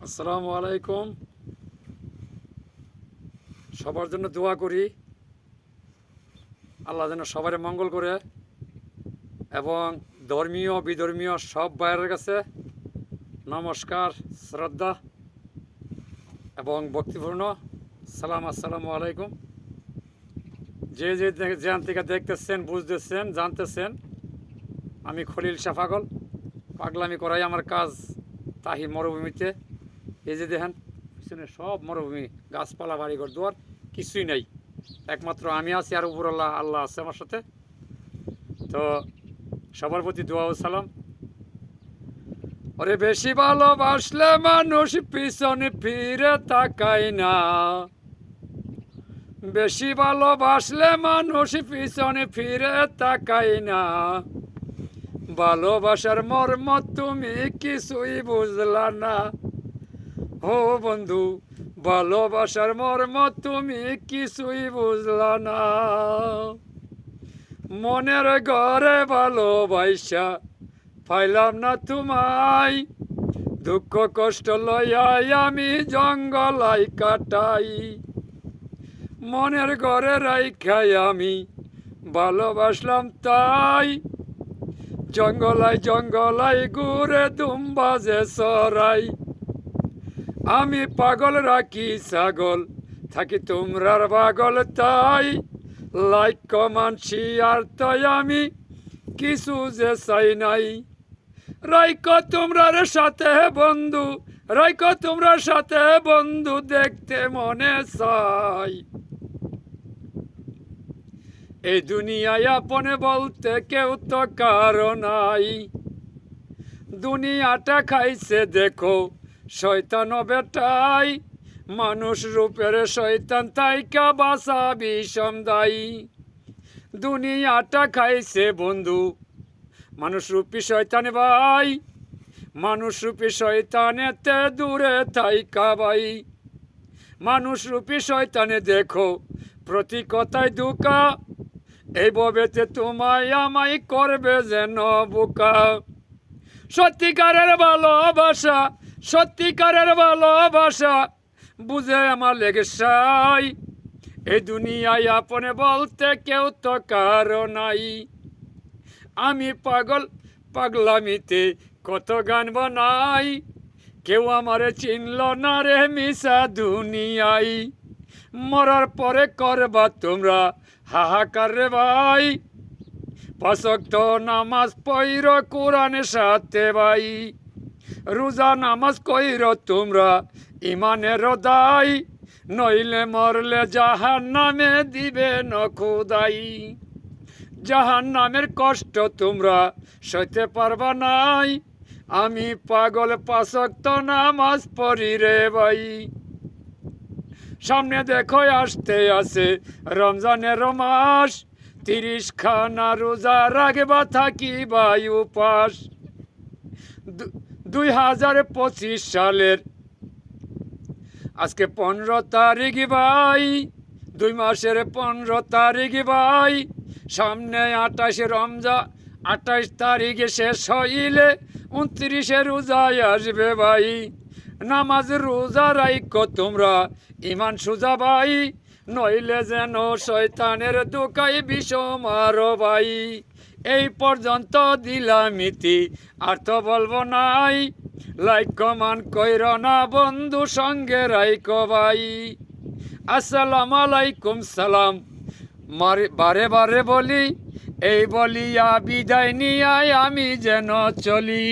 আসসালামু আলাইকুম। সবার জন্য দোয়া করি, আল্লাহ যেন সবার মঙ্গল করে। এবং ধর্মীয় বিধর্মীয় সব ভাইয়ের কাছে নমস্কার, শ্রদ্ধা এবং ভক্তিপূর্ণ সালাম। আসসালামু আলাইকুম। যে যে যেখান থেকে দেখতেছেন, বুঝতেছেন, জানতেছেন, আমি খলিল শাহ পাগল। পাগলামি করাই আমার কাজ। তাহি মরুভূমিতে এই যে দেখেন পিছনে সব মরুভূমি, গাছপালা, বাড়িঘর দুয়ার কিছুই নেই, একমাত্র আমি আছি আর উপর আল্লাহ আছে আমার সাথে। তো সবার প্রতি দোয়া ও সালাম। ওরে বেশি ভালোবাসলে মানুষ পিছনে ফিরে তাকায় না, বেশি ভালোবাসলে মানুষ পিছনে ফিরে তাকায় না। ভালোবাসার মর্ম তুমি কিছুই বুঝলা না। ও বন্ধু, ভালোবাসার মর্ম তুমি কিছুই বুঝলা না। মনের ঘরে ভালোবাসা পাইলাম না তোমায়, দুঃখ কষ্ট লইয়াই আমি জঙ্গলাই কাটাই। মনের ঘরে রাইখাই আমি ভালোবাসলাম তাই, জঙ্গলাই জঙ্গলাই ঘুরে দুম্বাজে সরাই। আমি পাগল রাখি ছাগল, থাকি তোমরার পাগল তাই। লাইক কমান শেয়ার তাই আমি কিছু যে চাই নাই। রাইকো তোমরার সাথে বন্ধু, রাইকো তোমরার সাথে বন্ধু, দেখতে মনে চাই। এই দুনিয়ায় আপনে বলতে কেউ তো কারো নাই। দুনিয়াটা খাইছে দেখো শয়তান বেটাই, মানুষ রূপের শয়তান তাইকা বাসা বিষম দায়ী। দুনিয়াটা খাইছে বন্ধু মানুষ রূপী শয়তান ভাই, মানুষ রূপী শয়তানেতে দূরে থাইকা ভাই। মানুষ রূপী শয়তানে দেখো প্রতি কথায় দুকা, এই ভবেতে তোমায় আমায় করবে যেন বোকা। সত্যিকারের ভালোবাসা, সত্যিকারের ভালোবাসা বুঝে আমার লেগে সাই। এই দুনিয়ায় আপনে বলতে কেউ তো কারো নাই। আমি পাগল, পাগলামিতে কত গান বানাই, কেউ আমারে চিনল না রে মিশা দুনিয়ায়। মরার পরে করবা তোমরা হাহাকার রে ভাই, পাঁচ ওয়াক্ত নামাজ পইর কোরআনের সাথে ভাই। রোজা নামাজ কইর তোমরা ইমানের দাই, নইলে মরলে জাহান নামে দিবে ন খোদাই। জাহান নামের কষ্ট তোমরা সইতে পারবা নাই। আমি পাগল পাঁচ ওয়াক্ত নামাজ পড়ি রে ভাই। সামনে দেখো আসতে আছে রমজানের মাস, 30 খানা রোজা রাখবা থাকি ভাই উপাস। 2025 সালের আজকে 15 তারিখ ভাই, 2 মাসের 15 তারিখ ভাই। সামনে 28 রমজান, 28 তারিখে শেষ হইলে 29 রোজায় আসবে ভাই। নামাজ রোজা রাইখো তোমরা ইমান সুজা ভাই, নইলে যেন শয়তানের দোকাই বিষ মারো ভাই। এই পর্যন্ত দিলাম ইতি, আর তো বলবো নাই। লাইক কমান কইর না বন্ধু, সঙ্গে রাইখো ভাই। আসসালামু আলাইকুম সালাম বারে বারে বলি, এই বলিয়া বিদায় নিয়ে আমি যেন চলি।